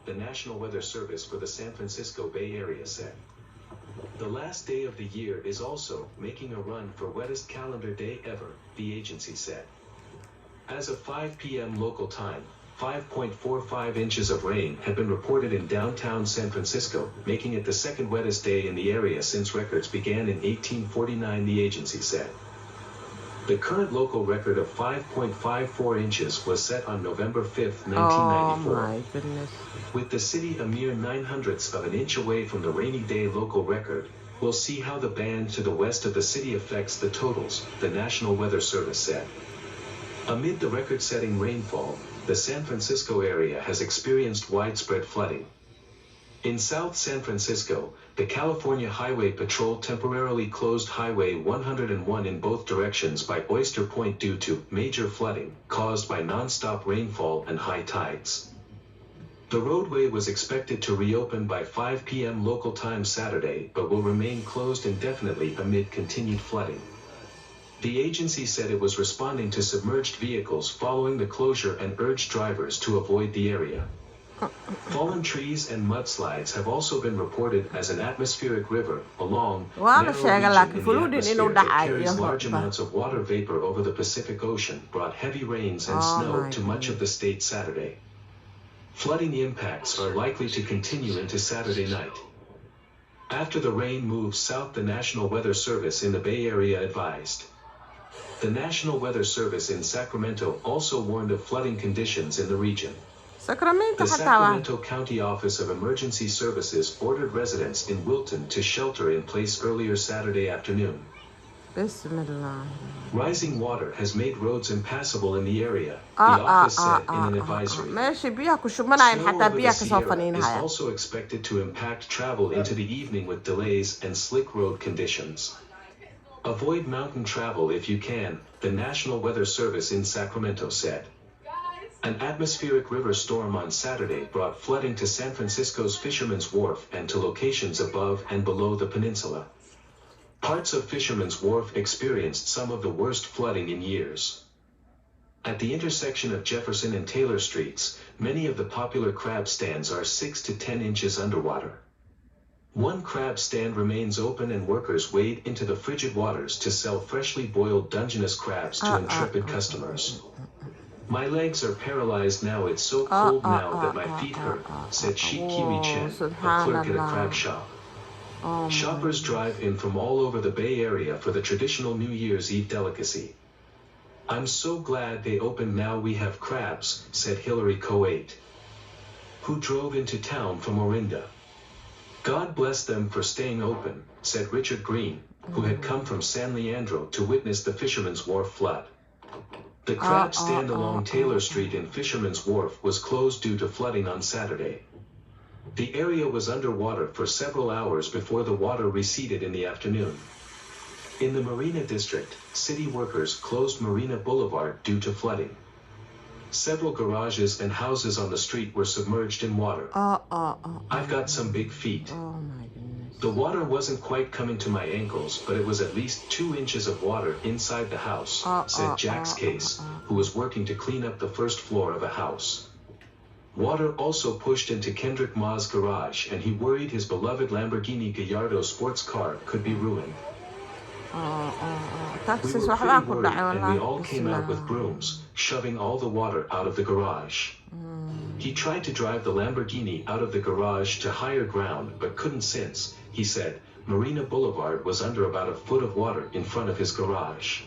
the National Weather Service for the San Francisco Bay Area said. The last day of the year is also making a run for wettest calendar day ever, the agency said. As of 5 p.m. local time, 5.45 inches of rain have been reported in downtown San Francisco, making it the second wettest day in the area since records began in 1849, the agency said. The current local record of 5.54 inches was set on November 5, 1994. Oh my goodness. With the city a mere 9/100ths of an inch away from the rainy day local record, we'll see how the band to the west of the city affects the totals, the National Weather Service said. Amid the record-setting rainfall, the San Francisco area has experienced widespread flooding. In South San Francisco, the California Highway Patrol temporarily closed Highway 101 in both directions by Oyster Point due to major flooding caused by non-stop rainfall and high tides. The roadway was expected to reopen by 5 p.m. local time Saturday but will remain closed indefinitely amid continued flooding. The agency said it was responding to submerged vehicles following the closure and urged drivers to avoid the area. Fallen trees and mudslides have also been reported as an atmospheric river, a long, narrow region in the atmosphere that carries large amounts of water vapor over the Pacific Ocean, brought heavy rains and snow to much of the state Saturday. Flooding impacts are likely to continue into Saturday night. After the rain moves south, the National Weather Service in the Bay Area advised. The National Weather Service in Sacramento also warned of flooding conditions in the region. The Sacramento County Office of Emergency Services ordered residents in Wilton to shelter in place earlier Saturday afternoon. Bismillah. Rising water has made roads impassable in the area, the office said in an advisory. ماشي بيها كشمنا Snow حتى over بيها the Sierra كصوفنين is هاي. also expected to impact travel into the evening with delays and slick road conditions. Avoid mountain travel if you can, the National Weather Service in Sacramento said. An atmospheric river storm on Saturday brought flooding to San Francisco's Fisherman's Wharf and to locations above and below the peninsula. Parts of Fisherman's Wharf experienced some of the worst flooding in years. At the intersection of Jefferson and Taylor Streets, many of the popular crab stands are 6 to 10 inches underwater. One crab stand remains open and workers wade into the frigid waters to sell freshly boiled Dungeness crabs to intrepid customers. My legs are paralyzed now, it's so cold now that my feet hurt, said Sheikh Kiwi Chen, a clerk at a crab shop. Shoppers drive in from all over the Bay Area for the traditional New Year's Eve delicacy. I'm so glad they opened now, we have crabs, said Hillary Coate, who drove into town from Orinda. God bless them for staying open, said Richard Green, who had come from San Leandro to witness the Fisherman's Wharf flood. The crab stand along Taylor Street in Fisherman's Wharf was closed due to flooding on Saturday. The area was underwater for several hours before the water receded in the afternoon. In the Marina District, city workers closed Marina Boulevard due to flooding. Several garages and houses on the street were submerged in water. I've got some big feet. Oh my goodness. The water wasn't quite coming to my ankles, but it was at least 2 inches of water inside the house, said Jax Case, who was working to clean up the first floor of a house. Water also pushed into Kendrick Ma's garage, and he worried his beloved Lamborghini Gallardo sports car could be ruined. We were pretty worried, and we all came out with brooms, shoving all the water out of the garage. He tried to drive the Lamborghini out of the garage to higher ground but couldn't since, he said, Marina Boulevard was under about a foot of water in front of his garage.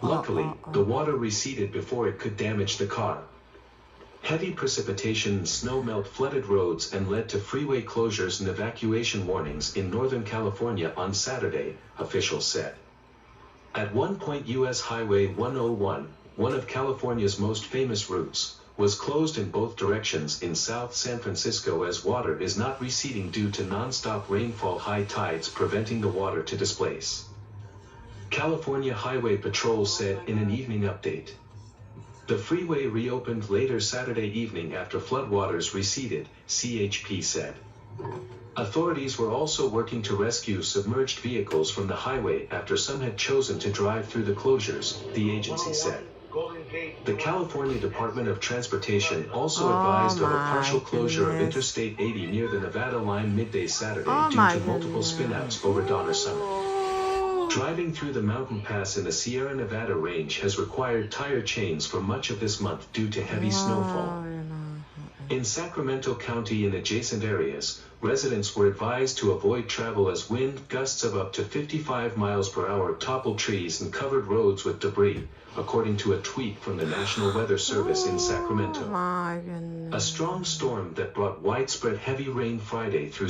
Luckily, the water receded before it could damage the car. Heavy precipitation and snow melt flooded roads and led to freeway closures and evacuation warnings in Northern California on Saturday, officials said. At one point, U.S. Highway 101, one of California's most famous routes, was closed in both directions in South San Francisco as water is not receding due to non-stop rainfall, high tides preventing the water to displace. California Highway Patrol said in an evening update. The freeway reopened later Saturday evening after floodwaters receded, CHP said. Authorities were also working to rescue submerged vehicles from the highway after some had chosen to drive through the closures, the agency said. Golden Gate The California Department of Transportation also advised of a partial closure of Interstate 80 near the Nevada line midday Saturday due to multiple spinouts over Donner Summit. Driving through the mountain pass in the Sierra Nevada range has required tire chains for much of this month due to heavy snowfall. In Sacramento County and adjacent areas, residents were advised to avoid travel as wind gusts of up to 55 miles per hour toppled trees and covered roads with debris, according to a tweet from the National Weather Service in Sacramento. My goodness. A strong storm that brought widespread heavy rain Friday through